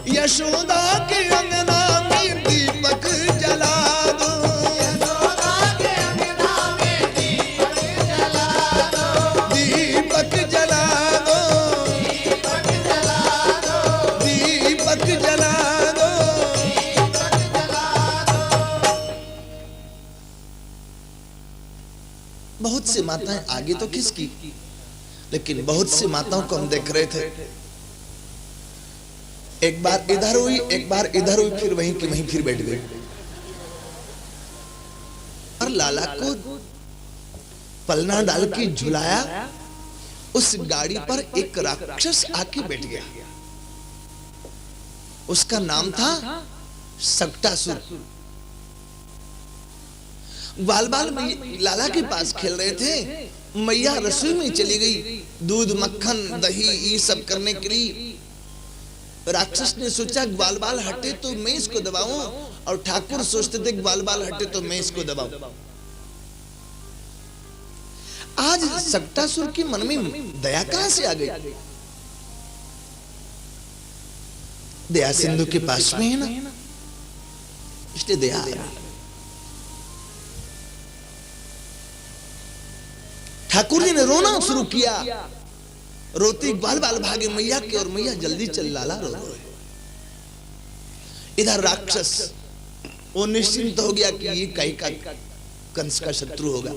यशोदा के अंगना में दीपक जला दो, यशोदा के अंगना में दीपक जला दो। दीपक जला दो, दीपक जला दो। दीपक जला दो। दीपक जला दो। बहुत सी माताएं आगे तो किसकी, लेकिन बहुत सी माताओं को हम देख रहे थे, एक बार इधर हुई एक बार इधर हुई, फिर वहीं की वहीं फिर बैठ गई। और लाला को पलना डाल के झुलाया, उस गाड़ी पर एक राक्षस आके बैठ गया, उसका नाम था सक्टासुर। बाल बाल लाला के पास खेल रहे थे, मैया रसोई में चली गई दूध मक्खन दही ये सब करने के लिए। राक्षस ने सोचा ग्वाल बाल हटे तो मैं इसको दबाऊं, और ठाकुर सोचते थे ग्वाल बाल हटे तो मैं इसको दबाऊं। आज सक्टासुर के मन में दया कहां से आ गई? दया सिंधु के पास में है ना, इसलिए दया आई। ठाकुर जी ने रोना शुरू किया, रोती ग्वाल बाल भागे मैया के, और मैया जल्दी चल लाला रो रहे। इधर राक्षस वो निश्चिंत हो गया कि ये कहीं का कंस का शत्रु होगा।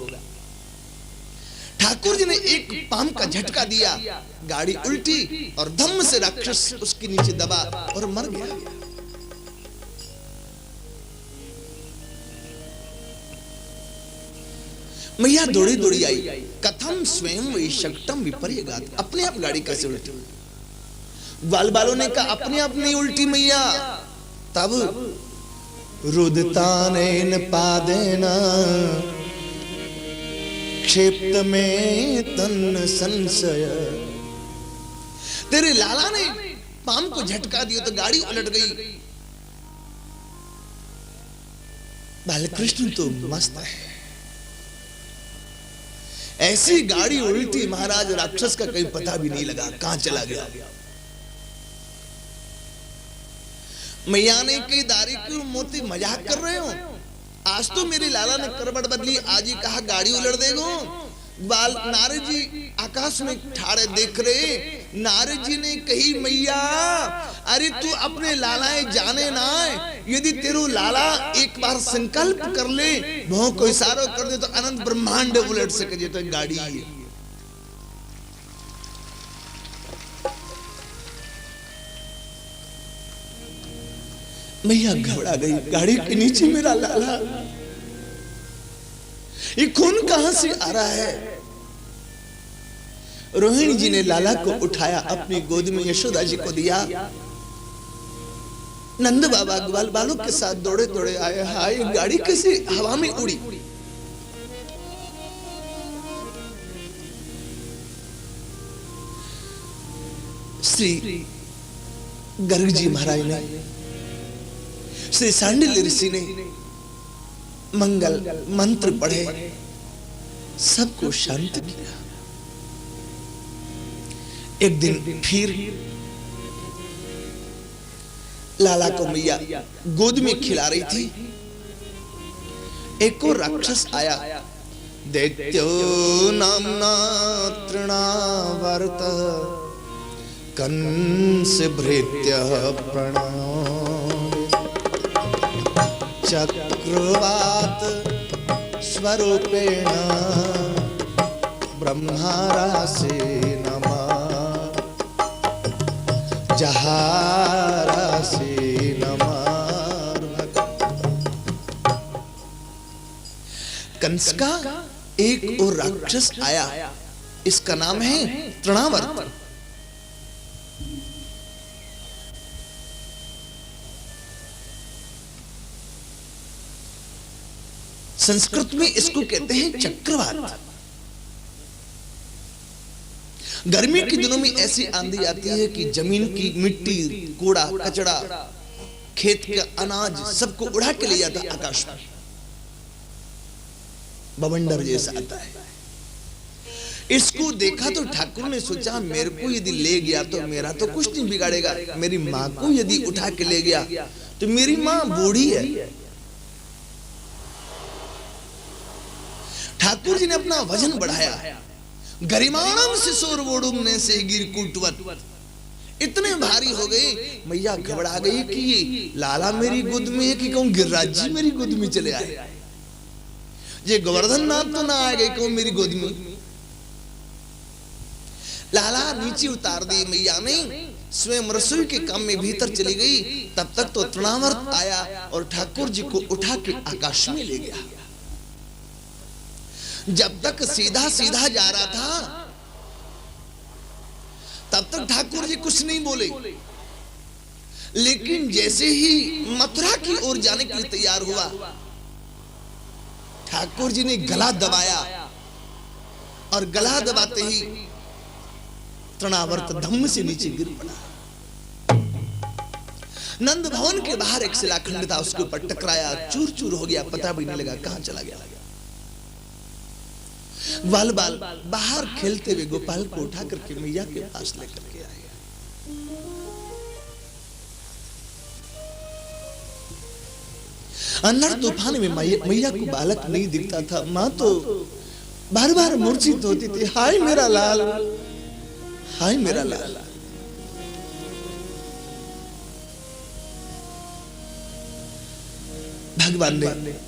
ठाकुर जी ने एक पाम का झटका दिया, गाड़ी उल्टी और धम्म से राक्षस उसके नीचे दबा और मर गया। मैया दौड़ी दौड़ी आई, कथम स्वयं वही शक्तम विपर्यगात, अपने आप गाड़ी कैसे उल्टी? ग्वाल बालों ने कहा अपने आप नहीं उल्टी मैया। तब रुदतानेन पादेना क्षेप्त में तन संशय, तेरे लाला ने पाम को झटका दिया तो गाड़ी उलट गई। बालकृष्ण तो मस्त है, ऐसी गाड़ी उल्टी महाराज राक्षस का कहीं पता भी नहीं लगा कहां चला गया। मैया ने कही दारी क्यों मोती मजाक कर रहे हो, आज तो मेरे लाला ने करवट बदली, आज ही कहा गाड़ी उलट देगो। बाल नारद जी आकाश में ठाड़े देख रहे, नारद जी ने कही मैया अरे तू अपने लालाए जाने ना, यदि तेरो लाला एक बार संकल्प कर ले, भों को इशारा कर दे तो अनंत ब्रह्मांड उलट सके, तो गाड़ी है। मैया घबरा गई, गाड़ी के नीचे मेरा लाला, ये खून कहां से आ रहा है? रोहिणी जी ने लाला को उठाया, अपनी गोद में यशोदा जी को दिया। नंद बाबा ग्वाल बालों के साथ दौड़े दौड़े आए, हाय गाड़ी कैसे हवा में उड़ी। श्री गर्ग जी महाराज ने, श्री सांडिल्य ऋषि ने मंगल मंत्र पढ़े, सबको शांत किया। एक दिन फिर लाला को मैया गोद में खिला रही थी। एक और राक्षस आया, दैत्यो नामना तृणावर्त कंस भृत्य प्रणो चक्रवात स्वरूपेण ब्रह्मारासे नमः जहारासे नमः। कंस का एक और राक्षस आया, इसका नाम है तृणावर्त। संस्कृत में इसको कहते हैं चक्रवात। गर्मी के दिनों में ऐसी आंधी आती है कि जमीन की मिट्टी, कूड़ा कचड़ा, खेत का अनाज सबको उड़ा के ले जाता है आकाश में, बवंडर जैसा आता है। इसको देखा तो ठाकुर ने सोचा मेरे को यदि ले गया तो मेरा तो कुछ नहीं बिगाड़ेगा, मेरी माँ को यदि उठा के ले गया तो मेरी माँ बूढ़ी है। ठाकुर जी ने अपना वजन बढ़ाया, गरिमाणम शिशोरवोडुम ने से गिरकुटवत, इतने भारी हो गए। मैया घबरा गई कि ये लाला मेरी गोद में है कि कहूं गिरिराज जी मेरी गोद में चले आए, ये गोवर्धन नाथ तो ना आ गए कहूं मेरी गोद में। लाला नीचे उतार दी मैया ने, स्वयं रसोई के काम में भीतर चली गई। तब तक तो तृणावर्त आया और ठाकुर जी को उठा के आकाश में ले गया। जब तक सीधा सीधा जा रहा था तब तक ठाकुर जी कुछ नहीं बोले, लेकिन जैसे ही मथुरा की ओर जाने के लिए तैयार हुआ, ठाकुर जी ने गला दबाया और गला दबाते ही तृणावर्त धम्म से नीचे गिर पड़ा। नंद भवन के बाहर एक शिलाखंड था, उसके ऊपर टकराया, चूर चूर हो गया, पता भी नहीं लगा कहां चला गया। बाल बाल बाहर खेलते हुए गोपाल को उठा करके मैया के पास लेकर के आए। अंधड़ तूफान में मैया को बालक नहीं दिखता था। मां तो बार बार मूर्छित होती थी, हाय मेरा लाल, हाय मेरा लाल। भगवान ने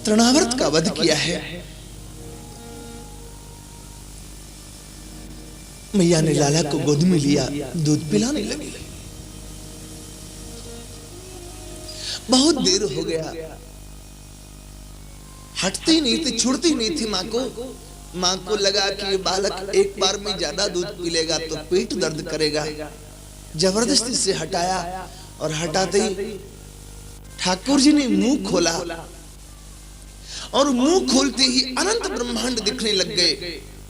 तृणावर्त का वध किया है। मैया ने लाला को गोद में लिया, दूध पिलाने लगी। बहुत देर हो गया, हटती ही नहीं थी, छुड़ती नहीं थी मां को। मां को लगा कि बालक एक बार में ज्यादा दूध पी लेगा तो पेट दर्द करेगा। जबरदस्ती से हटाया और हटाते ही ठाकुर जी ने मुंह खोला और मुंह खोलते ही अनंत ब्रह्मांड दिखने लग गए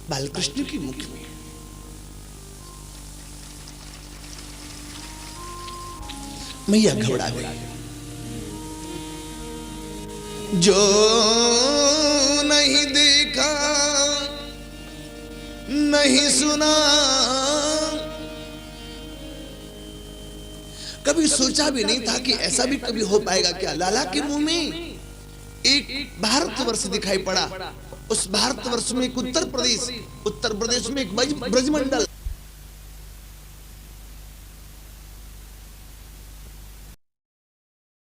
बालकृष्ण की मुख में। मैया घबरा गई। जो नहीं देखा नहीं सुना, कभी सोचा भी नहीं था कि ऐसा भी कभी हो पाएगा क्या। लाला के मुंह में एक भारतवर्ष दिखाई पड़ा। उस भारतवर्ष में एक उत्तर प्रदेश में एक ब्रजमंडल,